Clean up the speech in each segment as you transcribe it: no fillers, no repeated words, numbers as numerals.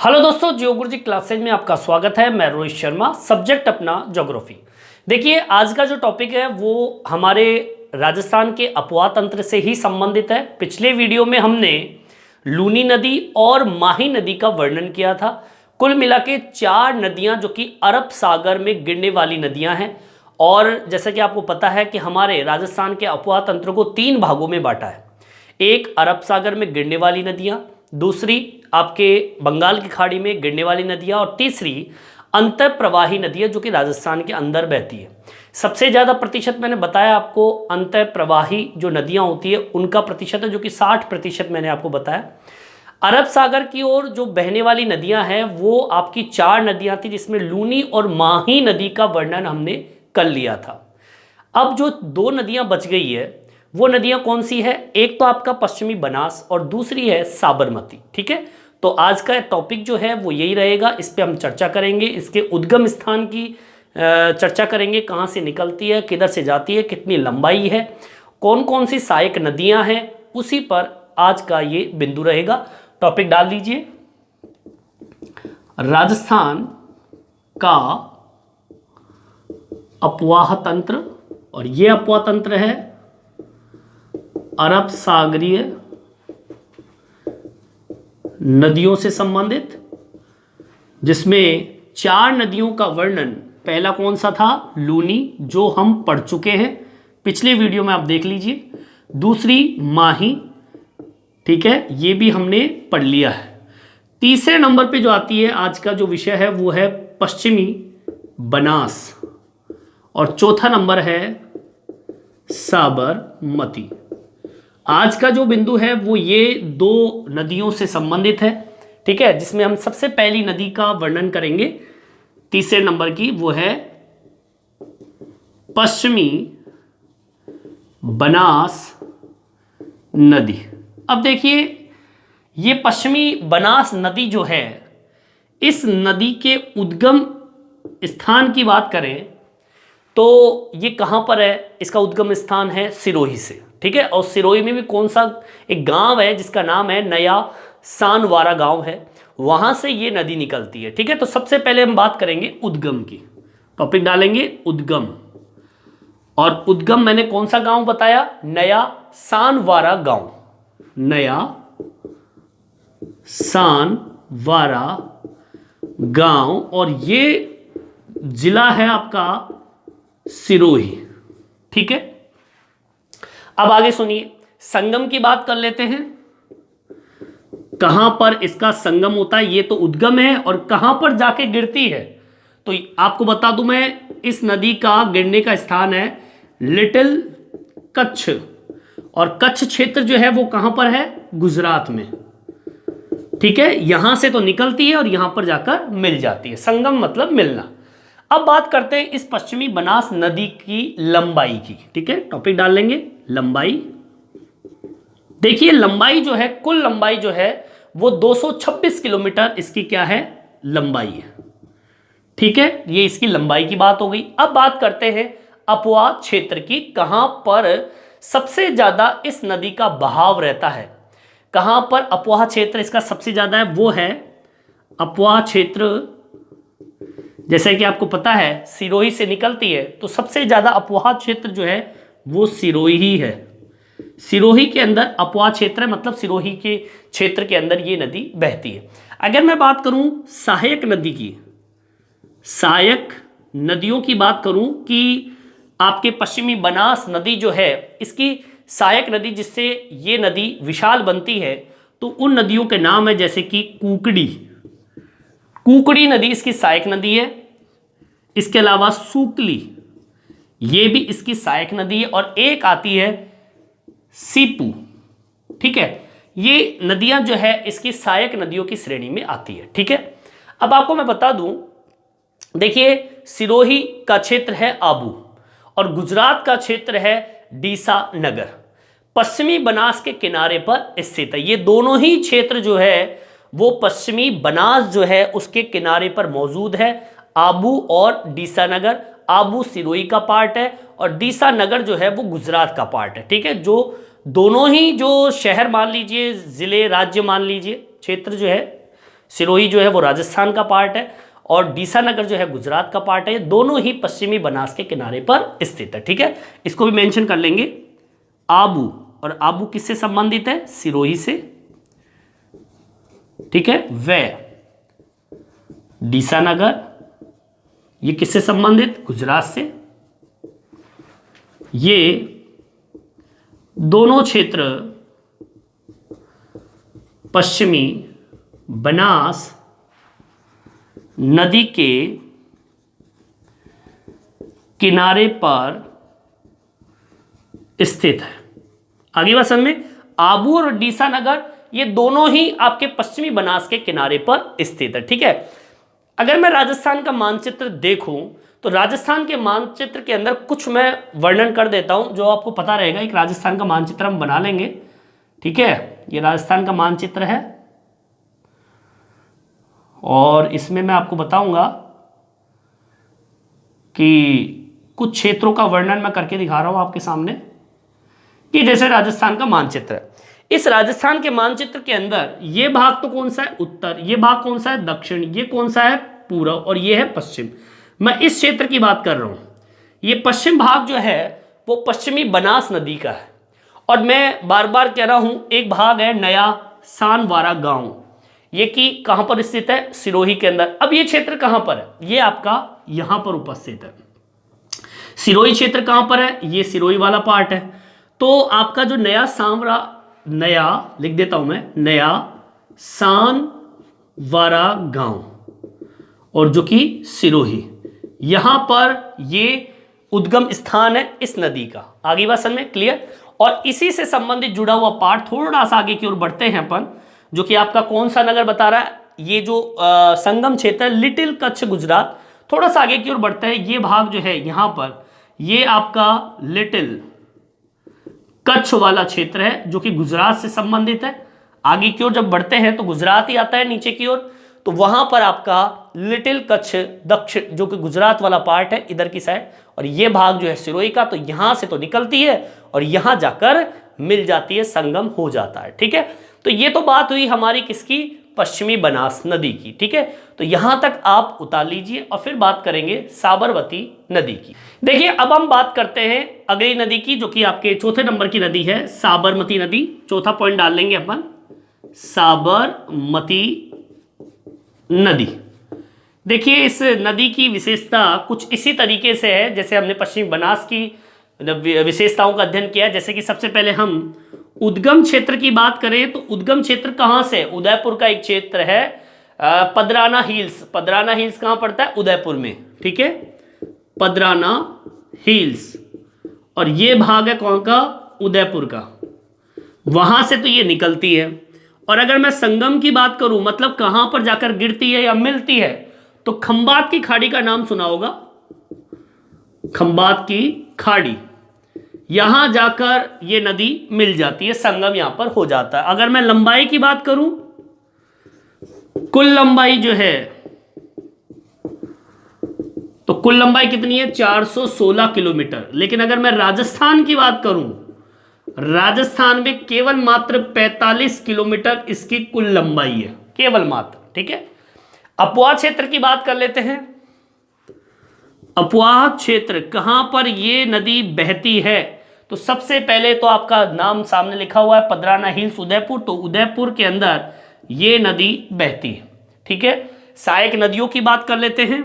Hello दोस्तों, जियो गुरुजी classes में आपका स्वागत है। मैं रोहित शर्मा, सब्जेक्ट अपना ज्योग्राफी। देखिए, आज का जो टॉपिक है वो हमारे राजस्थान के अपवाह तंत्र से ही संबंधित है। पिछले वीडियो में हमने लूनी नदी और माही नदी का वर्णन किया था। कुल मिला के 4 नदियां जो कि अरब सागर में गिरने वाली नदियां हैं। और जैसा कि आपको पता है कि हमारे राजस्थान के अपवाह तंत्र को 3 भागों में बांटा है। एक अरब सागर में गिरने वाली नदियां, दूसरी आपके बंगाल की खाड़ी में गिरने वाली नदियां, और तीसरी अंतर प्रवाही नदियां जो कि राजस्थान के अंदर बहती है। सबसे ज़्यादा प्रतिशत मैंने बताया आपको, अंतर प्रवाही जो नदियां होती है उनका प्रतिशत है, जो कि 60% मैंने आपको बताया। अरब सागर की ओर जो बहने वाली नदियां हैं वो आपकी 4 नदियां थी, जिसमें लूनी और माही नदी का वर्णन हमने कर लिया था। अब जो 2 नदियां बच गई है वो नदियां कौन सी है? एक तो आपका पश्चिमी बनास और दूसरी है साबरमती। ठीक है, तो आज का टॉपिक जो है वो यही रहेगा। इस पे हम चर्चा करेंगे, इसके उद्गम स्थान की चर्चा करेंगे, कहाँ से निकलती है, किधर से जाती है, कितनी लंबाई है, कौन कौन सी सहायक नदियां हैं, उसी पर आज का ये बिंदु रहेगा। टॉपिक डाल दीजिए, राजस्थान का अपवाह तंत्र। और ये अपवाह तंत्र है अरब सागरीय नदियों से संबंधित, जिसमें 4 नदियों का वर्णन पहला कौन सा था? लूनी, जो हम पढ़ चुके हैं पिछले वीडियो में, आप देख लीजिए। दूसरी माही, ठीक है, ये भी हमने पढ़ लिया है। तीसरे नंबर पे जो आती है आज का जो विषय है वो है पश्चिमी बनास, और चौथा नंबर है साबरमती। आज का जो बिंदु है वो ये 2 नदियों से संबंधित है। ठीक है, जिसमें हम सबसे पहली नदी का वर्णन करेंगे तीसरे नंबर की, वो है पश्चिमी बनास नदी। अब देखिए, ये पश्चिमी बनास नदी जो है, इस नदी के उद्गम स्थान की बात करें तो ये कहां पर है? इसका उद्गम स्थान है सिरोही से। ठीक है, और सिरोही में भी कौन सा एक गांव है जिसका नाम है नया सानवारा गांव है, वहां से ये नदी निकलती है। ठीक है, तो सबसे पहले हम बात करेंगे उद्गम की। टॉपिक डालेंगे उद्गम, और उद्गम मैंने कौन सा गांव बताया? नया सानवारा गांव। नया सानवारा गांव, और ये जिला है आपका सिरोही। ठीक है, अब आगे सुनिए, संगम की बात कर लेते हैं। कहां पर इसका संगम होता है? ये तो उद्गम है, और कहां पर जाके गिरती है तो आपको बता दूं मैं, इस नदी का गिरने का स्थान है लिटिल कच्छ, और कच्छ क्षेत्र जो है वो कहां पर है? गुजरात में। ठीक है, यहां से तो निकलती है और यहां पर जाकर मिल जाती है। संगम मतलब मिलना। अब बात करते हैं इस पश्चिमी बनास नदी की लंबाई की। ठीक है, टॉपिक डाल लेंगे लंबाई। देखिए, लंबाई जो है, कुल लंबाई जो है वो 226 किलोमीटर इसकी क्या है? लंबाई है। ठीक है, ये इसकी लंबाई की बात हो गई। अब बात करते हैं अपवाह क्षेत्र की। कहां पर सबसे ज्यादा इस नदी का बहाव रहता है? कहां पर अपवाह क्षेत्र इसका सबसे ज्यादा है? वो है अपवाह क्षेत्र, जैसे कि आपको पता है सिरोही से निकलती है, तो सबसे ज्यादा अपवाह क्षेत्र जो है वो सिरोही ही है। सिरोही के अंदर अपवाह क्षेत्र है, मतलब सिरोही के क्षेत्र के अंदर ये नदी बहती है। अगर मैं बात करूं सहायक नदी की, सहायक नदियों की बात करूं कि आपके पश्चिमी बनास नदी जो है, इसकी सहायक नदी जिससे ये नदी विशाल बनती है, तो उन नदियों के नाम है जैसे कि कुकड़ी। कुकड़ी नदी इसकी सहायक नदी है। इसके अलावा सूकली, ये भी इसकी सहायक नदी है। और एक आती है सीपू। ठीक है, ये नदियां जो है इसकी सहायक नदियों की श्रेणी में आती है। ठीक है, अब आपको मैं बता दूं, देखिए सिरोही का क्षेत्र है आबू, और गुजरात का क्षेत्र है डीसा नगर। पश्चिमी बनास के किनारे पर स्थित है। ये दोनों ही क्षेत्र जो है वो पश्चिमी बनास जो है उसके किनारे पर मौजूद है। आबू और डीसा नगर, आबू सिरोही का पार्ट है और डीसा नगर जो है वो गुजरात का पार्ट है। ठीक है, जो दोनों ही जो शहर मान लीजिए, जिले, राज्य मान लीजिए, क्षेत्र जो है सिरोही जो है वो राजस्थान का पार्ट है और डीसा नगर जो है गुजरात का पार्ट है। ये दोनों ही पश्चिमी बनास के किनारे पर स्थित है। ठीक है, इसको भी मेंशन कर लेंगे। आबू, और आबू किससे संबंधित है? सिरोही से। ठीक है, वे डीसा नगर, ये किससे संबंधित? गुजरात से। ये दोनों क्षेत्र पश्चिमी बनास नदी के किनारे पर स्थित है। आगे बात समझ में? आबू और डीसा नगर ये दोनों ही आपके पश्चिमी बनास के किनारे पर स्थित है। ठीक है, अगर मैं राजस्थान का मानचित्र देखूं तो राजस्थान के मानचित्र के अंदर कुछ मैं वर्णन कर देता हूं जो आपको पता रहेगा। एक राजस्थान का मानचित्र हम बना लेंगे। ठीक है, ये राजस्थान का मानचित्र है और इसमें मैं आपको बताऊंगा कि कुछ क्षेत्रों का वर्णन मैं करके दिखा रहा हूं आपके सामने कि जैसे राजस्थान का मानचित्र है। इस राजस्थान के मानचित्र के अंदर ये भाग तो कौन सा है? उत्तर। ये भाग कौन सा है? दक्षिण। ये कौन सा है? पूर्व। और ये है पश्चिम। मैं इस क्षेत्र की बात कर रहा हूं। ये पश्चिम भाग जो है वो पश्चिमी बनास नदी का है। और मैं बार बार कह रहा हूं, एक भाग है नया सानवारा गांव, ये कि कहां पर स्थित है? सिरोही के अंदर। अब ये क्षेत्र कहां पर है? ये आपका यहां पर उपस्थित है। सिरोही क्षेत्र कहां पर है? ये सिरोही वाला पार्ट है। तो आपका जो नया सांवरा, नया लिख देता हूं मैं, नया सानवारा गांव और जो कि सिरोही, यहां पर ये उद्गम स्थान है इस नदी का। आगे बात समझ में? क्लियर। और इसी से संबंधित जुड़ा हुआ पार्ट थोड़ा सा आगे की ओर बढ़ते हैं अपन, जो कि आपका कौन सा नगर बता रहा है? ये जो संगम क्षेत्र है लिटिल कच्छ गुजरात। थोड़ा सा आगे की ओर बढ़ते हैं। ये भाग जो है यहां पर, ये आपका लिटिल कच्छ वाला क्षेत्र है जो कि गुजरात से संबंधित है। आगे की ओर जब बढ़ते हैं तो गुजरात ही आता है नीचे की ओर, तो वहां पर आपका लिटिल कच्छ दक्षिण जो कि गुजरात वाला पार्ट है इधर की साइड, और ये भाग जो है सिरोही का, तो यहां से तो निकलती है और यहां जाकर मिल जाती है, संगम हो जाता है। ठीक है, तो ये तो बात हुई हमारी किसकी? पश्चिमी बनास नदी की। ठीक है, तो यहां तक आप उतार लीजिए और फिर बात करेंगे साबरमती नदी की। देखिए, अब हम बात करते हैं अगली नदी की, जो कि आपके चौथे नंबर की नदी है, साबरमती नदी। चौथा पॉइंट डाल लेंगे अपन, साबरमती नदी। देखिए, इस नदी की विशेषता कुछ इसी तरीके से है जैसे हमने पश्चिमी बनास की विशेषताओं का अध्ययन किया। जैसे कि सबसे पहले हम उद्गम क्षेत्र की बात करें तो उद्गम क्षेत्र कहां से? उदयपुर का एक क्षेत्र है, पदराना हिल्स। पदराना हिल्स कहां पड़ता है? उदयपुर में। ठीक है, पदराना हिल्स, और ये भाग है कौन का? उदयपुर का। वहां से तो ये निकलती है। और अगर मैं संगम की बात करूं, मतलब कहां पर जाकर गिरती है या मिलती है, तो खंबात की खाड़ी का नाम सुना होगा। खंबात की खाड़ी, यहां जाकर ये नदी मिल जाती है, संगम यहां पर हो जाता है। अगर मैं लंबाई की बात करूं, कुल लंबाई जो है, तो कुल लंबाई कितनी है? 416 किलोमीटर। लेकिन अगर मैं राजस्थान की बात करूं, राजस्थान में केवल मात्र 45 किलोमीटर इसकी कुल लंबाई है, केवल मात्र। ठीक है, अपवाह क्षेत्र की बात कर लेते हैं। अपवाह क्षेत्र कहां पर ये नदी बहती है? तो सबसे पहले तो आपका नाम सामने लिखा हुआ है, पदराना हिल्स उदयपुर। तो उदयपुर के अंदर ये नदी बहती है। ठीक है, सहायक नदियों की बात कर लेते हैं।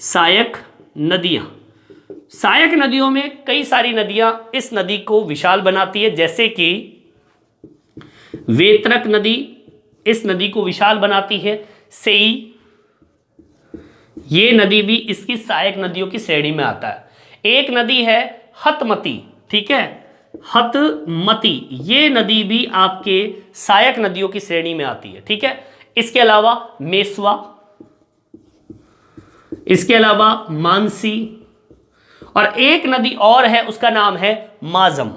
सहायक नदियां, सहायक नदियों में कई सारी नदियां इस नदी को विशाल बनाती है, जैसे कि वेतरक नदी इस नदी को विशाल बनाती है। सेई, ये नदी भी इसकी सहायक नदियों की श्रेणी में आता है। एक नदी है हतमती। ठीक है, हतमती, ये नदी भी आपके सहायक नदियों की श्रेणी में आती है। ठीक है, इसके अलावा मेसवा, इसके अलावा मानसी, और एक नदी और है उसका नाम है माजम।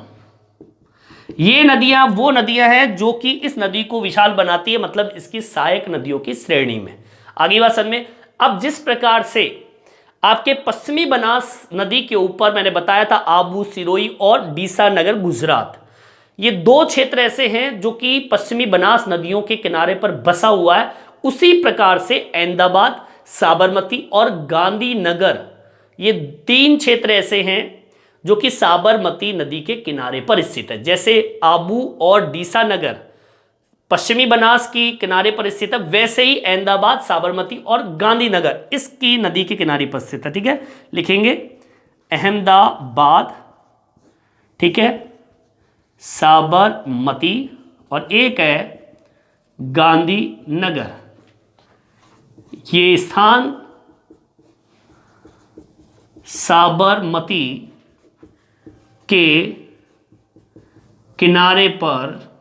ये नदियां वो नदियां हैं जो कि इस नदी को विशाल बनाती है, मतलब इसकी सहायक नदियों की श्रेणी में। आगे बात समझ में। अब जिस प्रकार से आपके पश्चिमी बनास नदी के ऊपर मैंने बताया था आबू, सिरोही और डीसा नगर गुजरात, ये दो क्षेत्र ऐसे हैं जो कि पश्चिमी बनास नदियों के किनारे पर बसा हुआ है। उसी प्रकार से अहमदाबाद, साबरमती और गांधीनगर, ये तीन क्षेत्र ऐसे हैं जो कि साबरमती नदी के किनारे पर स्थित है। जैसे आबू और डीसा नगर पश्चिमी बनास की किनारे पर स्थित है, वैसे ही अहमदाबाद, साबरमती और गांधीनगर इसकी नदी के किनारे पर स्थित है। ठीक है, लिखेंगे अहमदाबाद, ठीक है, साबरमती और एक है गांधीनगर। ये स्थान साबरमती के किनारे पर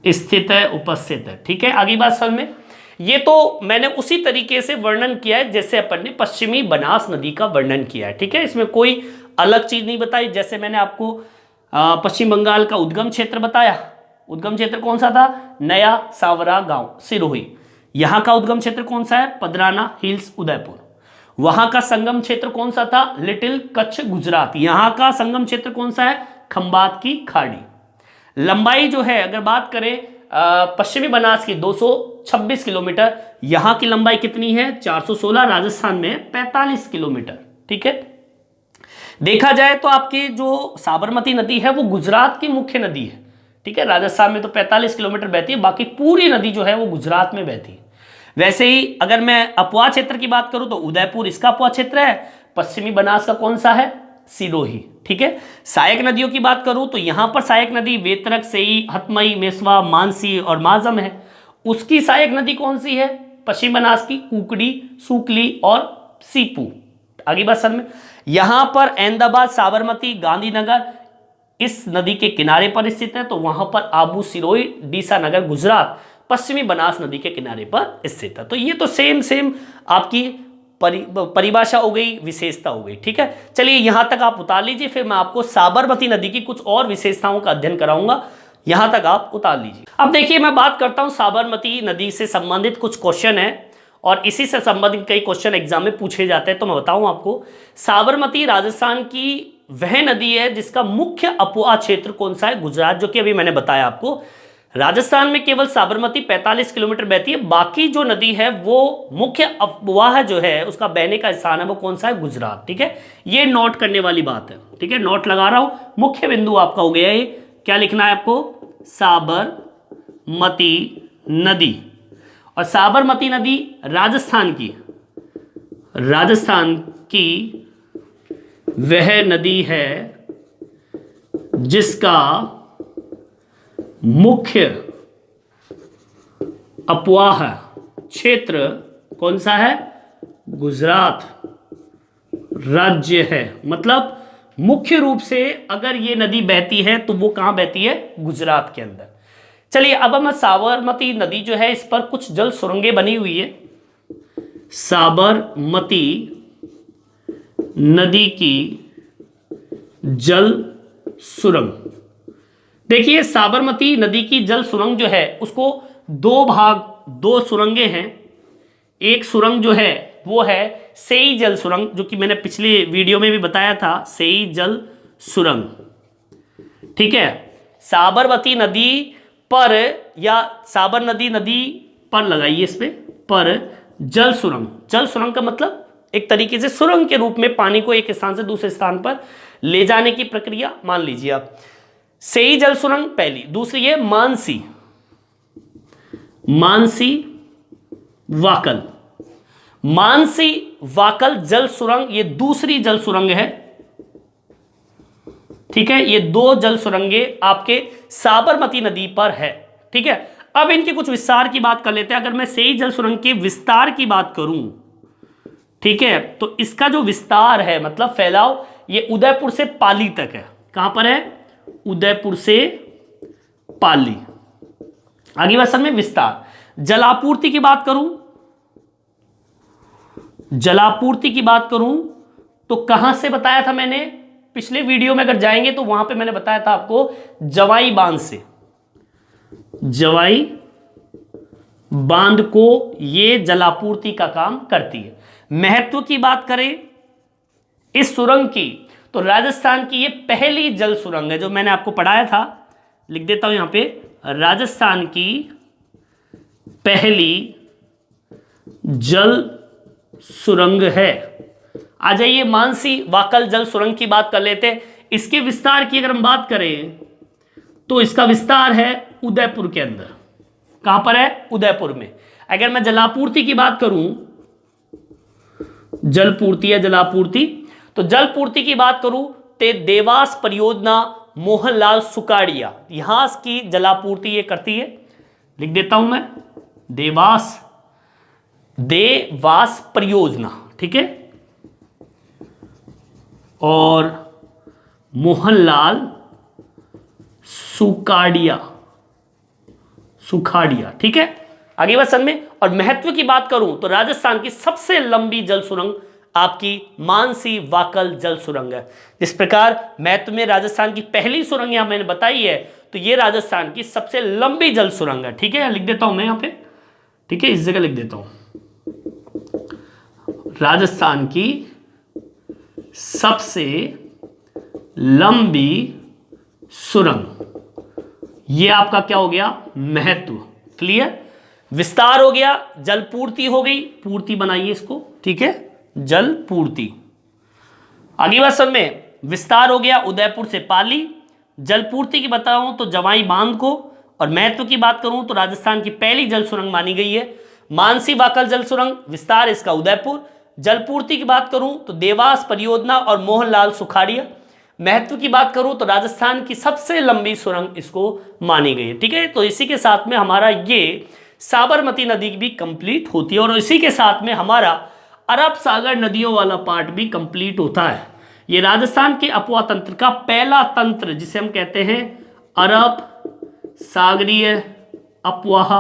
स्थित है, उपस्थित है। ठीक है, आगे बात समझ में। ये तो मैंने उसी तरीके से वर्णन किया है जैसे अपन ने पश्चिमी बनास नदी का वर्णन किया है। ठीक है, इसमें कोई अलग चीज नहीं बताई। जैसे मैंने आपको पश्चिम बंगाल का उद्गम क्षेत्र बताया। उद्गम क्षेत्र कौन सा था? नया सांवरा गांव, सिरोही। यहां का उद्गम क्षेत्र कौन सा है? पदराना हिल्स, उदयपुर। वहां का संगम क्षेत्र कौन सा था? लिटिल कच्छ, गुजरात। यहां का संगम क्षेत्र कौन सा है? खंबात की खाड़ी। लंबाई जो है अगर बात करें पश्चिमी बनास की 226 किलोमीटर, यहां की लंबाई कितनी है? 416, राजस्थान में 45 किलोमीटर। ठीक है, देखा जाए तो आपकी जो साबरमती नदी है वो गुजरात की मुख्य नदी है। ठीक है, राजस्थान में तो 45 किलोमीटर बहती है, बाकी पूरी नदी जो है वो गुजरात में बहती है। वैसे ही अगर मैं अपवा क्षेत्र की बात करूं तो उदयपुर इसका अपवा क्षेत्र है। पश्चिमी बनास का कौन सा है? सिरोही। ठीक है, सहायक नदियों की बात करूं तो यहां पर सहायक नदी वेतरक, सेई, हतमई, मेसवा, मानसी और माजम है। उसकी सहायक नदी कौन सी है? पश्चिम बनास की कुकड़ी, सुकली और सीपू। आगे बात समझ में। यहां पर अहमदाबाद, साबरमती, गांधीनगर इस नदी के किनारे पर स्थित है, तो वहां पर आबू, सिरोही, डीसा नगर, गुजरात पश्चिमी बनास नदी के किनारे पर स्थित है। तो ये तो सेम आपकी परिभाषा हो गई, विशेषता हो गई। ठीक है, चलिए यहां तक आप उतार लीजिए, फिर मैं आपको साबरमती नदी की कुछ और विशेषताओं का अध्ययन कराऊंगा। यहां तक आप उतार लीजिए। अब देखिए मैं बात करता हूं साबरमती नदी से संबंधित कुछ क्वेश्चन है और इसी से संबंधित कई क्वेश्चन एग्जाम में पूछे जाते हैं। तो मैं बताऊं आपको, साबरमती राजस्थान की वह नदी है जिसका मुख्य अपवा क्षेत्र कौन सा है? गुजरात, जो कि अभी मैंने बताया आपको। राजस्थान में केवल साबरमती 45 किलोमीटर बहती है, बाकी जो नदी है वो मुख्य अपवाह जो है उसका बहने का स्थान है वो कौन सा है? गुजरात। ठीक है, ये नोट करने वाली बात है। ठीक है, नोट लगा रहा हूं, मुख्य बिंदु आपका हो गया ये। क्या लिखना है आपको? साबरमती नदी। और साबरमती नदी राजस्थान की वह नदी है जिसका मुख्य अपवाह क्षेत्र कौन सा है? गुजरात राज्य है। मतलब मुख्य रूप से अगर ये नदी बहती है तो वो कहां बहती है? गुजरात के अंदर। चलिए अब हम साबरमती नदी जो है इस पर कुछ जल सुरंगें बनी हुई है। साबरमती नदी की जल सुरंग, देखिए साबरमती नदी की जल सुरंग जो है उसको दो सुरंगें हैं। एक सुरंग जो है वो है सेई जल सुरंग, जो कि मैंने पिछले वीडियो में भी बताया था, सेई जल सुरंग। ठीक है, साबरमती नदी पर या साबरमती नदी पर लगाइए इस पर जल सुरंग। जल सुरंग का मतलब एक तरीके से सुरंग के रूप में पानी को एक स्थान से दूसरे स्थान पर ले जाने की प्रक्रिया मान लीजिए आप। सेई जल सुरंग पहली, दूसरी है मानसी वाकल। मानसी वाकल जल सुरंग ये दूसरी जल सुरंग है। ठीक है, ये दो जल सुरंगें आपके साबरमती नदी पर है। ठीक है, अब इनके कुछ विस्तार की बात कर लेते हैं। अगर मैं सेई जल सुरंग के विस्तार की बात करूं, ठीक है, तो इसका जो विस्तार है मतलब फैलाव, ये उदयपुर से पाली तक है। कहां पर है? उदयपुर से पाली। आगे बात में विस्तार। जलापूर्ति की बात करूं तो कहां से बताया था मैंने? पिछले वीडियो में अगर जाएंगे तो वहां पे मैंने बताया था आपको जवाई बांध से। जवाई बांध को ये जलापूर्ति का काम करती है। महत्व की बात करें इस सुरंग की तो राजस्थान की ये पहली जल सुरंग है, जो मैंने आपको पढ़ाया था, लिख देता हूं यहां पे, राजस्थान की पहली जल सुरंग है। आ जाइए मानसी वाकल जल सुरंग की बात कर लेते हैं। इसके विस्तार की अगर हम बात करें तो इसका विस्तार है उदयपुर के अंदर। कहां पर है? उदयपुर में। अगर मैं जलापूर्ति की बात करूं, जलपूर्ति या जलापूर्ति, तो जलपूर्ति की बात करूं तो देवास परियोजना मोहनलाल सुकाड़िया यहां की जलापूर्ति ये करती है। लिख देता हूं मैं, देवास परियोजना, ठीक है, और मोहनलाल सुखाड़िया, ठीक है। आगे बात समझ में। और महत्व की बात करूं तो राजस्थान की सबसे लंबी जल सुरंग आपकी मानसी वाकल जल सुरंग है। जिस प्रकार महत्व में राजस्थान की पहली सुरंग यहां मैंने बताई है, तो यह राजस्थान की सबसे लंबी जल सुरंग है, ठीक है। लिख देता हूं मैं यहां पे, ठीक है, इस जगह लिख देता हूं, राजस्थान की सबसे लंबी सुरंग, ये आपका क्या हो गया? महत्व। क्लियर? विस्तार हो गया, जलपूर्ति हो गई, पूर्ति बनाइए इसको, ठीक है, जलपूर्ति। आगे बात समझ में। विस्तार हो गया उदयपुर से पाली, जलपूर्ति की बताऊं तो जवाई बांध को, और महत्व की बात करूं तो राजस्थान की पहली जल सुरंग मानी गई है मानसी वाकल जल सुरंग, विस्तार इसका उदयपुर। जलपूर्ति की बात करूं तो देवास परियोजना और मोहनलाल सुखाड़िया। महत्व की बात करूं तो राजस्थान की सबसे लंबी सुरंग इसको मानी गई है, ठीक है। तो इसी के साथ में हमारा ये साबरमती नदी भी कंप्लीट होती है, और इसी के साथ में हमारा अरब सागर नदियों वाला पार्ट भी कंप्लीट होता है। ये राजस्थान के अपवा तंत्र का पहला तंत्र, जिसे हम कहते हैं अरब सागरीय अपवाह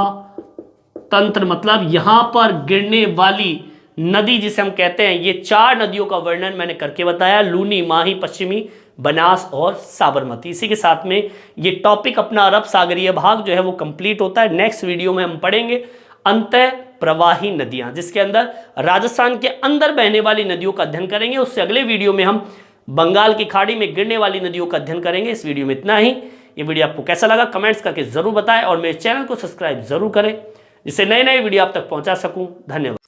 तंत्र, मतलब यहां पर गिरने वाली नदी जिसे हम कहते हैं, ये 4 नदियों का वर्णन मैंने करके बताया, लूनी, माही, पश्चिमी, बनास और साबरमती। इसी के साथ में ये टॉपिक अपना अरब सागरीय भाग जो है वो कंप्लीट होता है। नेक्स्ट वीडियो में हम पढ़ेंगे अंतः प्रवाही नदियां, जिसके अंदर राजस्थान के अंदर बहने वाली नदियों का अध्ययन करेंगे। उससे अगले वीडियो में हम बंगाल की खाड़ी में गिरने वाली नदियों का अध्ययन करेंगे। इस वीडियो में इतना ही। ये वीडियो आपको कैसा लगा कमेंट्स करके जरूर बताएं, और मेरे चैनल को सब्सक्राइब जरूर करें, जिससे नए नए वीडियो आप तक पहुंचा सकूं। धन्यवाद।